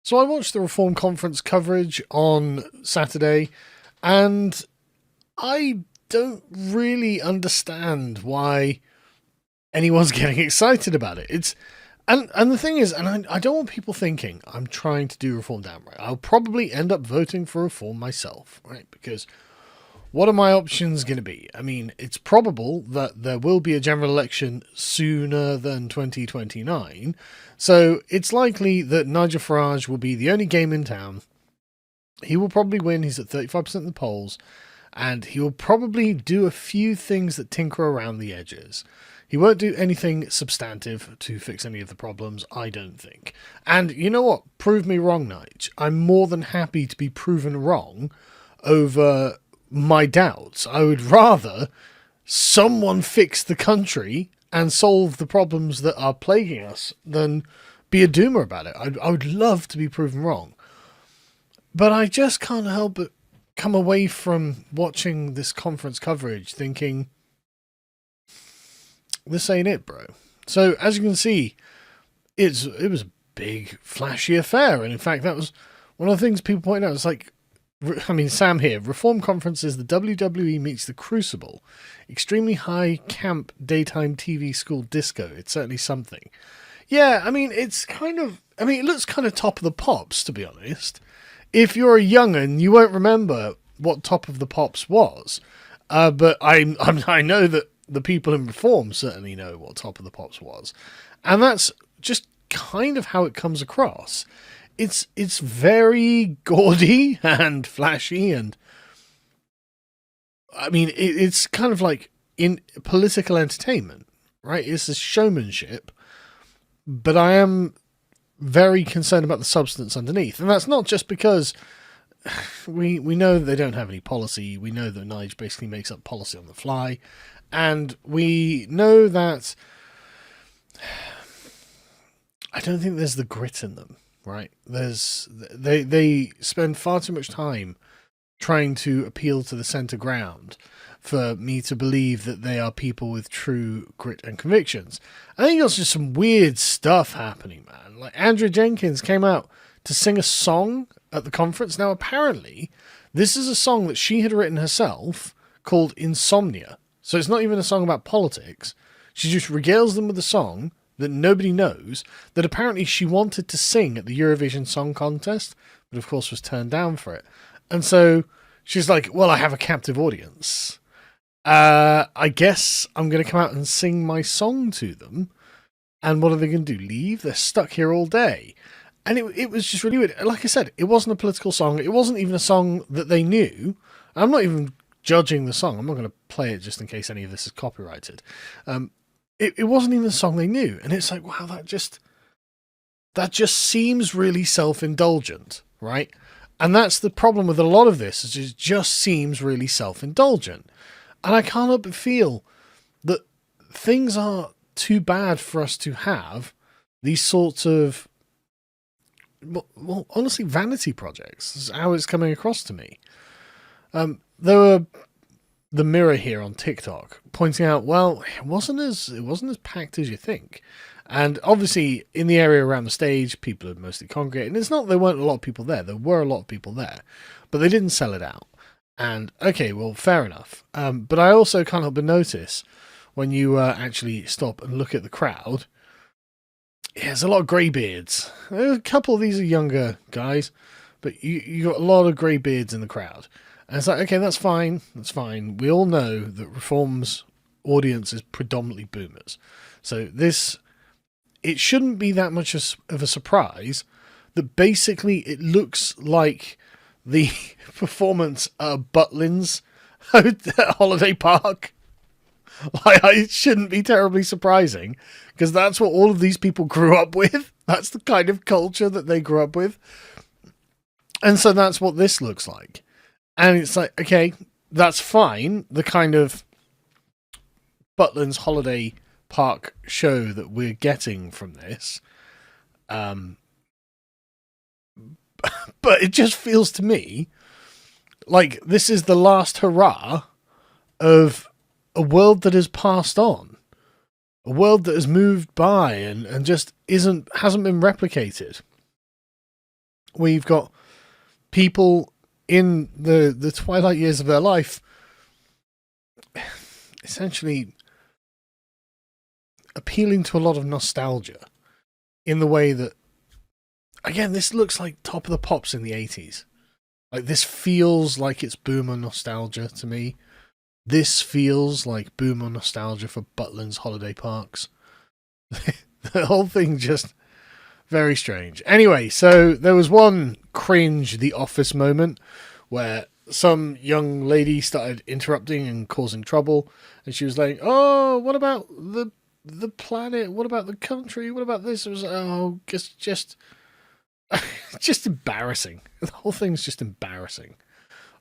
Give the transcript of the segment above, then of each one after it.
So I watched the Reform Conference coverage on Saturday, and I don't really understand why anyone's getting excited about it. And the thing is, and I don't want people thinking I'm trying to do reform down right. I'll probably end up voting for reform myself, right? Because what are my options going to be? I mean, it's probable that there will be a general election sooner than 2029. So it's likely that Nigel Farage will be the only game in town. He will probably win. He's at 35% in the polls. And he will probably do a few things that tinker around the edges. He won't do anything substantive to fix any of the problems, I don't think. And you know what? Prove me wrong, Nige. I'm more than happy to be proven wrong over my doubts. I would rather someone fix the country and solve the problems that are plaguing us than be a doomer about it. I would love to be proven wrong. But I just can't help but come away from watching this conference coverage thinking, this ain't it, bro. So, as you can see, it was a big, flashy affair. And in fact, that was one of the things people point out. It's like, I mean, Sam here, Reform Conference is the WWE meets the Crucible. Extremely high camp daytime TV school disco. It's certainly something. Yeah, I mean, it looks kind of Top of the Pops, to be honest. If you're a young'un, you won't remember what Top of the Pops was. But I know that the people in Reform certainly know what Top of the Pops was. And that's just kind of how it comes across. It's very gaudy and flashy, and I mean, it's kind of like in political entertainment, right? It's a showmanship, but I am very concerned about the substance underneath. And that's not just because we know that they don't have any policy. We know that Nige basically makes up policy on the fly. And we know that I don't think there's the grit in them, right? They spend far too much time trying to appeal to the center ground for me to believe that they are people with true grit and convictions. I think there's just some weird stuff happening, man. Like Andrea Jenkins came out to sing a song at the conference. Now, apparently, this is a song that she had written herself called Insomnia. So it's not even a song about politics. She just regales them with a song that nobody knows, that apparently she wanted to sing at the Eurovision Song Contest, but of course was turned down for it. And so she's like, well, I have a captive audience. I guess I'm going to come out and sing my song to them. And what are they going to do? Leave? They're stuck here all day. And it was just really weird. Like I said, it wasn't a political song. It wasn't even a song that they knew. I'm not even judging the song. I'm not going to play it just in case any of this is copyrighted. It wasn't even a song they knew. And it's like, wow, that just seems really self-indulgent, right? And that's the problem with a lot of this, is it just seems really self-indulgent. And I can't help but feel that things are too bad for us to have these sorts of, well, honestly, vanity projects. This is how it's coming across to me. There were the Mirror here on TikTok pointing out, well, it wasn't as packed as you think. And obviously, in the area around the stage, people had mostly congregated. And it's not there weren't a lot of people there. There were a lot of people there. But they didn't sell it out. And, okay, well, fair enough. But I also can't help but notice, when you actually stop and look at the crowd, yeah, there's a lot of greybeards. A couple of these are younger guys, but you got a lot of greybeards in the crowd. And it's like, okay, that's fine. That's fine. We all know that Reform's audience is predominantly boomers. So it shouldn't be that much of a surprise that basically it looks like the performance at Butlin's holiday park. Like, it shouldn't be terribly surprising, because that's what all of these people grew up with. That's the kind of culture that they grew up with. And so that's what this looks like. And it's like, okay, that's fine. The kind of Butlin's holiday park show that we're getting from this. But it just feels to me like this is the last hurrah of a world that has passed on. A world that has moved by and just hasn't been replicated. where you've got people in the twilight years of their life essentially appealing to a lot of nostalgia in the way that, again, this looks like Top of the Pops in the 80s. Like, this feels like it's boomer nostalgia to me. This feels like boomer nostalgia for Butlin's holiday parks. The whole thing just very strange. Anyway, so there was one cringe The Office moment where some young lady started interrupting and causing trouble, and she was like, "Oh, what about the planet? What about the country? What about this?" It was just just embarrassing. The whole thing's just embarrassing.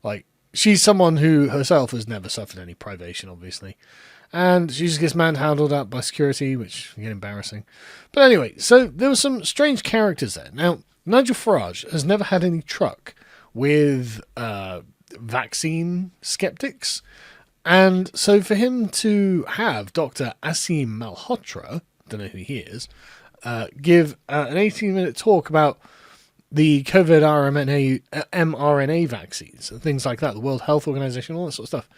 Like, she's someone who herself has never suffered any privation, obviously. And she just gets manhandled out by security, which, again, embarrassing. But anyway, so there were some strange characters there. Now, Nigel Farage has never had any truck with vaccine skeptics. And so for him to have Dr. Asim Malhotra, don't know who he is, give an 18-minute talk about the COVID mRNA vaccines and things like that, the World Health Organization, all that sort of stuff.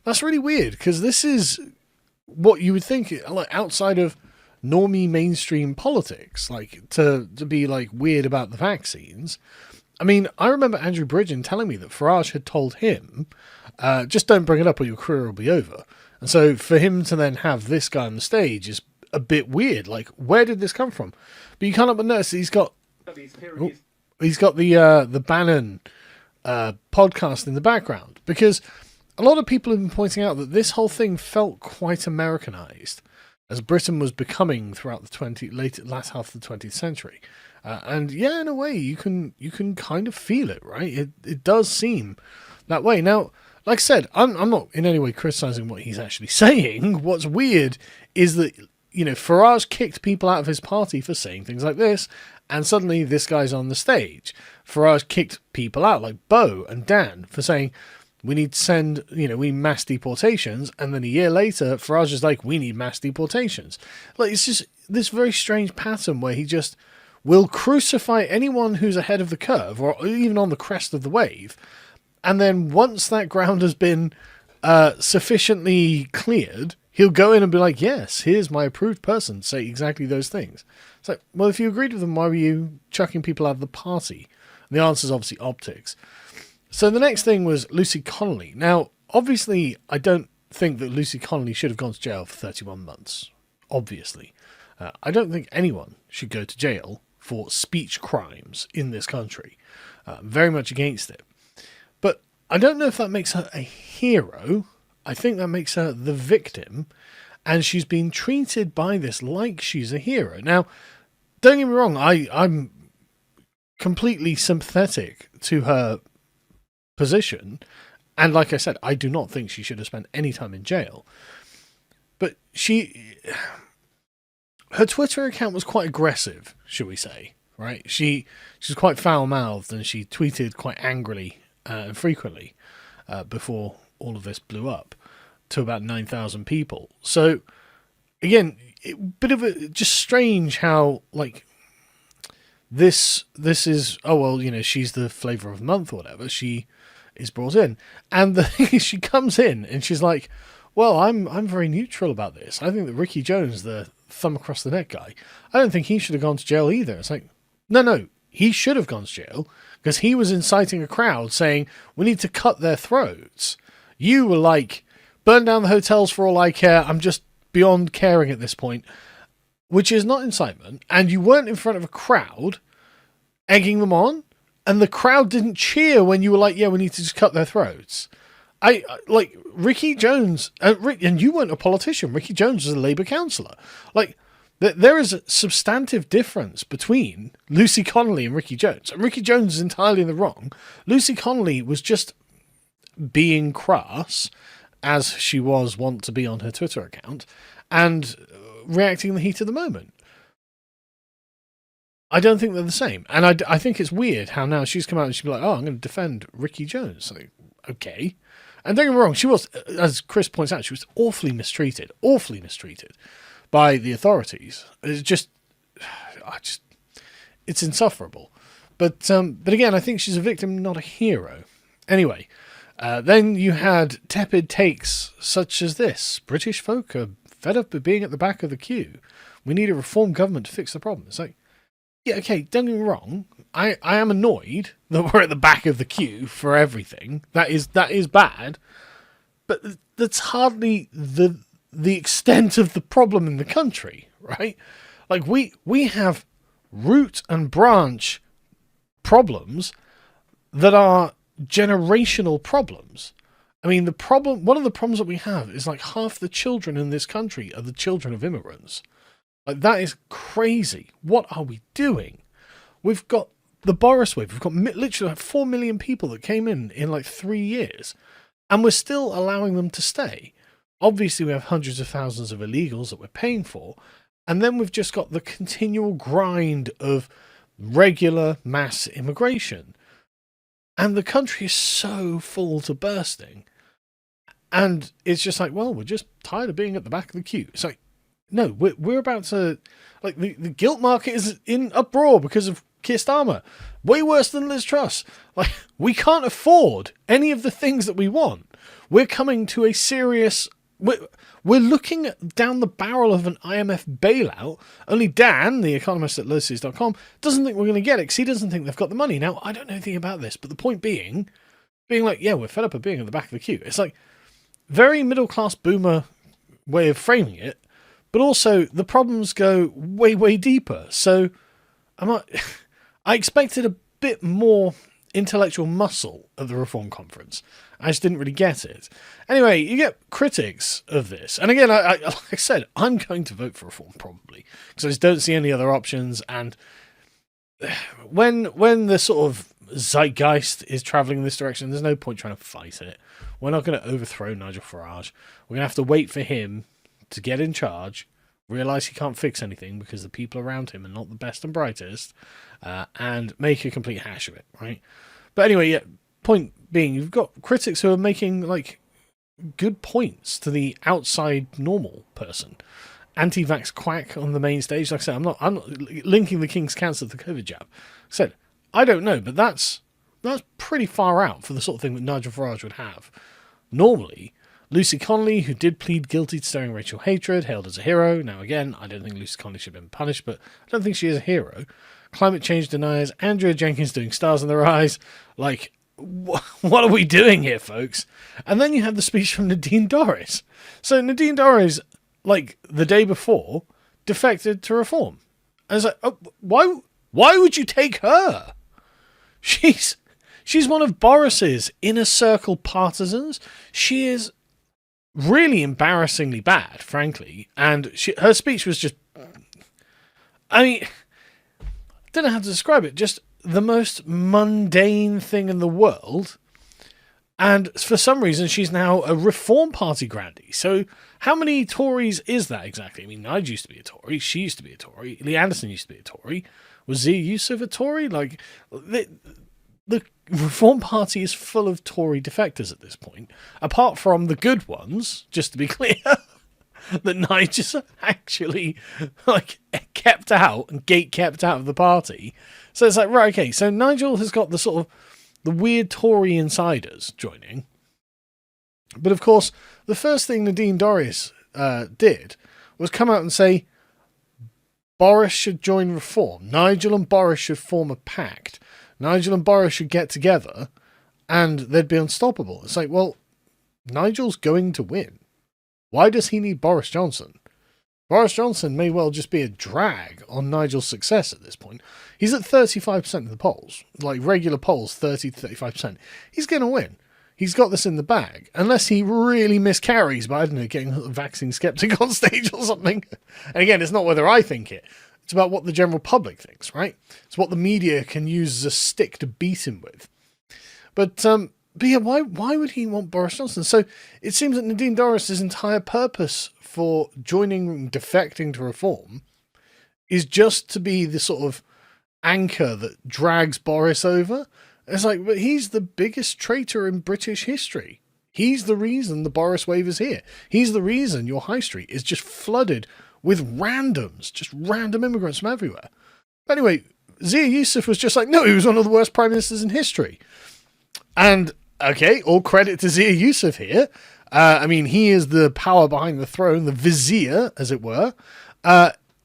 That's really weird, because this is what you would think, like, outside of normie mainstream politics, like, to be, like, weird about the vaccines. I mean, I remember Andrew Bridgen telling me that Farage had told him, just don't bring it up or your career will be over. And so for him to then have this guy on the stage is a bit weird. Like, where did this come from? But you can't help but notice that he's got the Bannon podcast in the background, because a lot of people have been pointing out that this whole thing felt quite Americanized, as Britain was becoming throughout the last half of the 20th century. And yeah, in a way, you can kind of feel it, right? It does seem that way. Now, like I said, I'm not in any way criticizing what he's actually saying. What's weird is that, you know, Farage kicked people out of his party for saying things like this, and suddenly this guy's on the stage. Farage kicked people out, like Bo and Dan, for saying, we need to send, we mass deportations, and then a year later, Farage is like, we need mass deportations. Like, it's just this very strange pattern where he just will crucify anyone who's ahead of the curve, or even on the crest of the wave, and then once that ground has been sufficiently cleared, he'll go in and be like, yes, here's my approved person, say exactly those things. It's like, well, if you agreed with them, why were you chucking people out of the party? And the answer is obviously optics. So the next thing was Lucy Connolly. Now, obviously, I don't think that Lucy Connolly should have gone to jail for 31 months. Obviously. I don't think anyone should go to jail for speech crimes in this country. Very much against it. But I don't know if that makes her a hero. I think that makes her the victim. And she's been treated by this like she's a hero. Now, don't get me wrong, I'm completely sympathetic to her position, and like I said, I do not think she should have spent any time in jail. But her Twitter account was quite aggressive, shall we say, right? She's quite foul-mouthed, and she tweeted quite angrily and frequently before all of this blew up to about 9,000 people. So again, bit of a just strange how, like, this is, oh well, she's the flavor of the month or whatever. She is brought in, and the thing is, she comes in and she's like, well, I'm very neutral about this. I think that Ricky Jones, the thumb across the neck guy, I don't think he should have gone to jail either. It's like, no, he should have gone to jail because he was inciting a crowd saying we need to cut their throats. You were like, burn down the hotels for all I care. I'm just beyond caring at this point, which is not incitement. And you weren't in front of a crowd egging them on. And the crowd didn't cheer when you were like, yeah, we need to just cut their throats. I like Ricky Jones, and you weren't a politician. Ricky Jones was a Labour councillor. Like, there is a substantive difference between Lucy Connolly and Ricky Jones. And Ricky Jones is entirely in the wrong. Lucy Connolly was just being crass, as she was wont to be on her Twitter account, and reacting in the heat of the moment. I don't think they're the same. And I think it's weird how now she's come out and she'll be like, oh, I'm going to defend Ricky Jones. Like, okay. And don't get me wrong, she was, as Chris points out, she was awfully mistreated by the authorities. It's insufferable. But again, I think she's a victim, not a hero. Anyway, then you had tepid takes such as this. British folk are fed up with being at the back of the queue. We need a reformed government to fix the problem. It's like, yeah, okay, don't get me wrong. I am annoyed that we're at the back of the queue for everything. That is bad. But that's hardly the extent of the problem in the country, right? Like, we have root and branch problems that are generational problems. I mean, one of the problems that we have is like half the children in this country are the children of immigrants. Like, that is crazy. What are we doing? We've got the Boris wave. We've got literally like 4 million people that came in like 3 years, and we're still allowing them to stay. Obviously, we have hundreds of thousands of illegals that we're paying for, and then we've just got the continual grind of regular mass immigration. And the country is so full to bursting. And it's just like, well, we're just tired of being at the back of the queue. It's like, no, we're about to, like, the guilt market is in uproar because of Keir Starmer. Way worse than Liz Truss. Like, we can't afford any of the things that we want. We're coming to a serious... We're looking down the barrel of an IMF bailout. Only Dan, the economist at lowseas.com, doesn't think we're going to get it because he doesn't think they've got the money. Now, I don't know anything about this, but the point being like, yeah, we're fed up of being at the back of the queue. It's like very middle-class boomer way of framing it, but also the problems go way, way deeper. So I expected a bit more intellectual muscle at the Reform Conference. I just didn't really get it. Anyway, you get critics of this. And again, like I said, I'm going to vote for Reform probably, because I just don't see any other options. And when the sort of zeitgeist is travelling in this direction, there's no point trying to fight it. We're not going to overthrow Nigel Farage. We're going to have to wait for him to get in charge, realise he can't fix anything because the people around him are not the best and brightest, and make a complete hash of it, right? But anyway, yeah, point being, you've got critics who are making, like, good points to the outside normal person. Anti-vax quack on the main stage. Like I said, I'm not linking the King's Cancer to the COVID jab. Like I said, I don't know, but that's pretty far out for the sort of thing that Nigel Farage would have. Normally, Lucy Connolly, who did plead guilty to stirring racial hatred, hailed as a hero. Now, again, I don't think Lucy Connolly should have been punished, but I don't think she is a hero. Climate change deniers, Andrea Jenkins doing stars in their eyes. Like, what are we doing here, folks? And then you have the speech from Nadine Dorries. So Nadine Dorries, like, the day before, defected to Reform. And it's like, oh, why would you take her? She's one of Boris's inner circle partisans. She is really embarrassingly bad, frankly. And her speech was just... I mean, I don't know how to describe it. Just the most mundane thing in the world. And for some reason, she's now a Reform Party grandee. So how many Tories is that exactly? I mean, Nigel used to be a Tory. She used to be a Tory. Lee Anderson used to be a Tory. Was Zia Yusuf a Tory? Like, the Reform Party is full of Tory defectors at this point. Apart from the good ones, just to be clear, that Nigel's actually, like, kept out and gate-kept out of the party. So it's like, right, okay, so Nigel has got the sort of the weird Tory insiders joining. But of course, the first thing Nadine Dorries did was come out and say Boris should join Reform. Nigel and Boris should form a pact. Nigel and Boris should get together and they'd be unstoppable. It's like, well, Nigel's going to win. Why does he need Boris Johnson? Boris Johnson may well just be a drag on Nigel's success at this point. He's at 35% of the polls, like regular polls, 30 to 35%. He's going to win. He's got this in the bag, unless he really miscarries by, I don't know, getting a vaccine skeptic on stage or something. And again, it's not whether I think it. It's about what the general public thinks, right? It's what the media can use as a stick to beat him with. But yeah, why would he want Boris Johnson? So it seems that Nadine Dorries' entire purpose for joining, defecting to Reform, is just to be the sort of anchor that drags Boris over. It's like, but he's the biggest traitor in British history. He's the reason the Boris wave is here. He's the reason your high street is just flooded with randoms, just random immigrants from everywhere. But anyway, Zia Yusuf was just like, no, he was one of the worst prime ministers in history. And, okay, all credit to Zia Yusuf here. I mean, he is the power behind the throne, the vizier, as it were.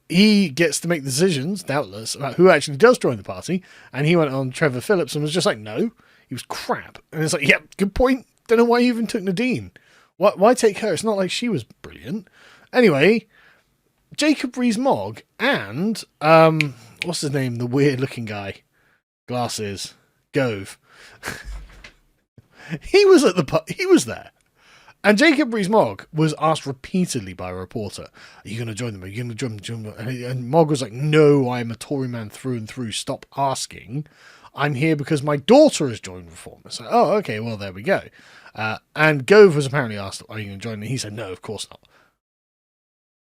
He gets to make decisions, doubtless, about who actually does join the party. And he went on Trevor Phillips and was just like, no, he was crap. And it's like, yep, good point. Don't know why you even took Nadine. Why take her? It's not like she was brilliant. Anyway, Jacob Rees-Mogg and, what's his name? The weird-looking guy. Glasses. Gove. He was there. And Jacob Rees-Mogg was asked repeatedly by a reporter, are you going to join them? Are you going to join them? And Mogg was like, no, I'm a Tory man through and through. Stop asking. I'm here because my daughter has joined Reform. It's like, oh, okay, well, there we go. And Gove was apparently asked, are you going to join? And he said, no, of course not.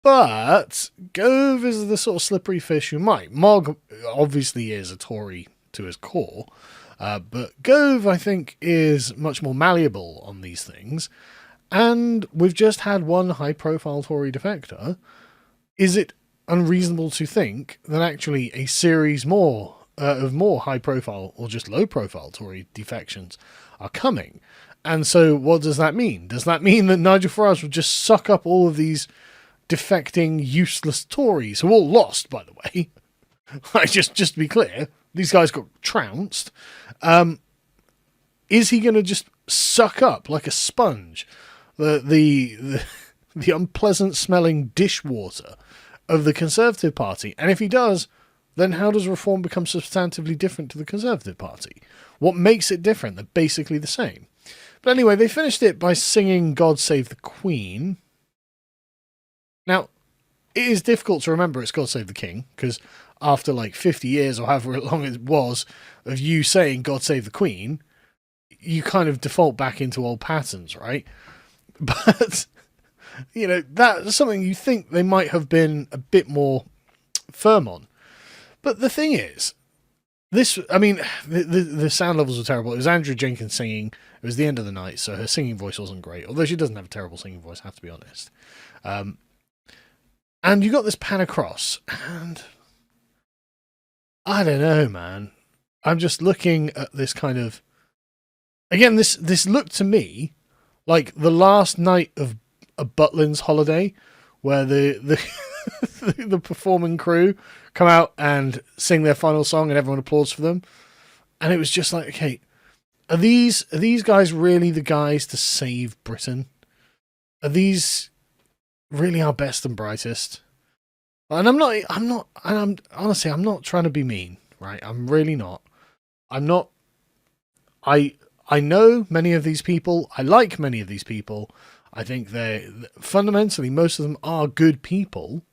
But Gove is the sort of slippery fish who might. Mogg obviously is a Tory to his core. But Gove, I think, is much more malleable on these things. And we've just had one high-profile Tory defector. Is it unreasonable to think that actually a series more of more high-profile or just low-profile Tory defections are coming? And so what does that mean? Does that mean that Nigel Farage will just suck up all of these defecting, useless Tories, who all lost, by the way? just to be clear, these guys got trounced. Is he going to just suck up like a sponge the unpleasant-smelling dishwater of the Conservative Party? And if he does, then how does Reform become substantively different to the Conservative Party? What makes it different? They're basically the same. But anyway, they finished it by singing God Save the Queen. Now, it is difficult to remember it's God Save the King, because after like 50 years or however long it was of you saying God Save the Queen, you kind of default back into old patterns, right? But, you know, that's something you think they might have been a bit more firm on. But the thing is, the sound levels were terrible. It was Andrew Jenkins singing. It was the end of the night, so her singing voice wasn't great. Although she doesn't have a terrible singing voice, I have to be honest. And you got this pan across, and I don't know, man. I'm just looking at this kind of... Again, this looked to me like the last night of a Butlins holiday, where the the performing crew come out and sing their final song and everyone applauds for them. And it was just like, okay, are these guys really the guys to save Britain? Are these really our best and brightest? And I'm honestly, I'm not trying to be mean, right? I'm really not. I'm not. I know many of these people. I like many of these people. I think fundamentally, most of them are good people.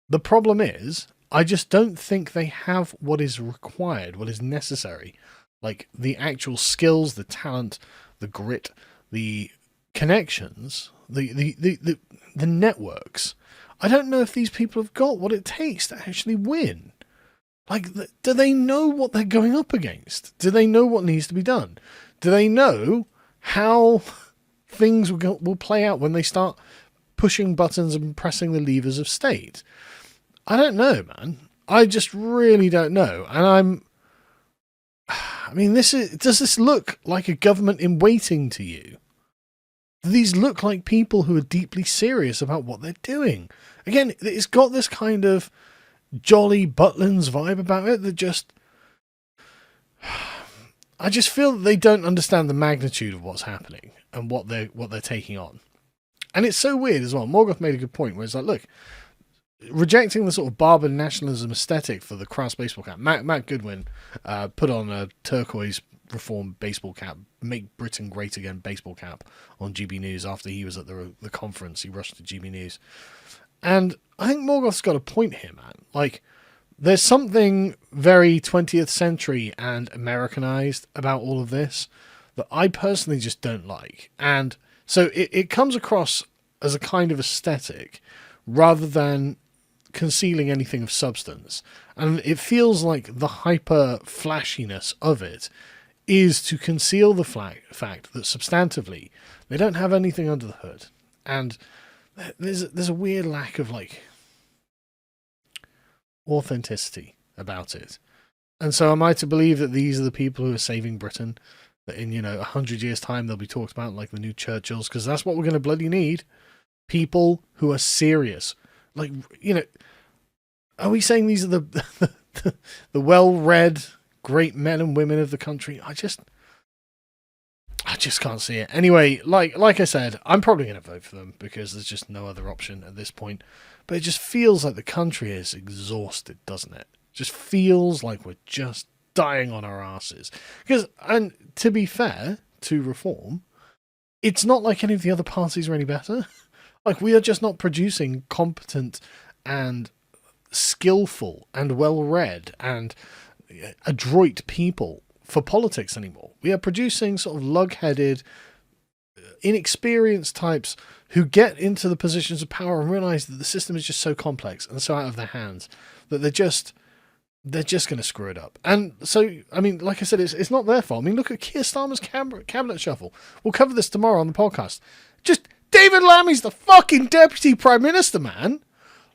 The problem is, I just don't think they have what is required, what is necessary. Like the actual skills, the talent, the grit, the connections, the networks. I don't know if these people have got what it takes to actually win. Like, do they know what they're going up against? Do they know what needs to be done? Do they know how things will play out when they start pushing buttons and pressing the levers of state? I don't know, man. I just really don't know. And does this look like a government in waiting to you? Do these look like people who are deeply serious about what they're doing? Again, it's got this kind of jolly Butlins vibe about it that just... I just feel that they don't understand the magnitude of what's happening and what they're taking on. And it's so weird as well. Morgoth made a good point where it's like, look, rejecting the sort of Barber nationalism aesthetic for the Kraus baseball cap. Matt Goodwin put on a turquoise Reform baseball cap, Make Britain Great Again baseball cap on GB News after he was at the conference. He rushed to GB News. And I think Morgoth's got a point here, man. Like, there's something very 20th century and Americanized about all of this that I personally just don't like. And so it comes across as a kind of aesthetic rather than concealing anything of substance. And it feels like the hyper flashiness of it is to conceal the fact that substantively they don't have anything under the hood. And there's a weird lack of like authenticity about it. And so am I to believe that these are the people who are saving Britain? That in, 100 years' time they'll be talked about like the new Churchills? Because that's what we're going to bloody need. People who are serious. Like, are we saying these are the well-read, great men and women of the country? I just can't see it. Anyway, like I said, I'm probably going to vote for them because there's just no other option at this point. But it just feels like the country is exhausted, doesn't it? Just feels like we're just dying on our asses. And to be fair to Reform, it's not like any of the other parties are any better. Like, we are just not producing competent and skillful and well-read and adroit people for politics anymore. We are producing sort of lug-headed, inexperienced types who get into the positions of power and realize that the system is just so complex and so out of their hands that they're just going to screw it up. And so, I mean, like I said, it's not their fault. I mean, look at Keir Starmer's cabinet shuffle. We'll cover this tomorrow on the podcast. Just David Lammy's the fucking deputy prime minister, man.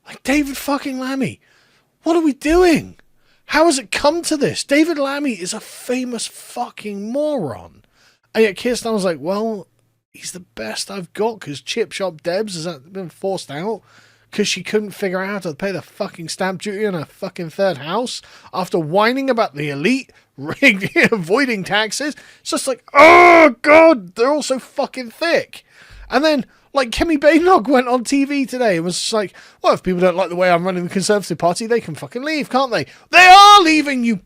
Like, David fucking Lammy. What are we doing? How has it come to this? David Lammy is a famous fucking moron. And yet Keir Starmer's like, well, he's the best I've got because Chip Shop Debs has been forced out because she couldn't figure out how to pay the fucking stamp duty on her fucking third house after whining about the elite avoiding taxes. It's just like, oh, God, they're all so fucking thick. And then, like, Kemi Badenoch went on TV today and was just like, well, if people don't like the way I'm running the Conservative Party, they can fucking leave, can't they? They are leaving, you...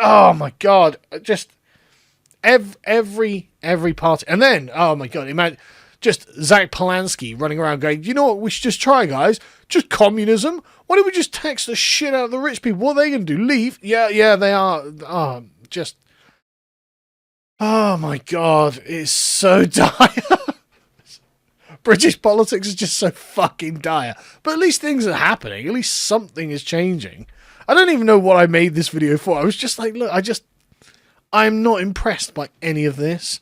Oh, my God. Just every party. And then, oh, my God, imagine just Zach Polanski running around going, you know what we should just try, guys? Just communism. Why don't we just tax the shit out of the rich people? What are they going to do? Leave? Yeah, they are. Oh, just... Oh, my God. It's so dire. British politics is just so fucking dire. But at least things are happening. At least something is changing. I don't even know what I made this video for. I was just like, look, I'm not impressed by any of this.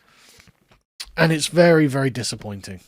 And it's very, very disappointing.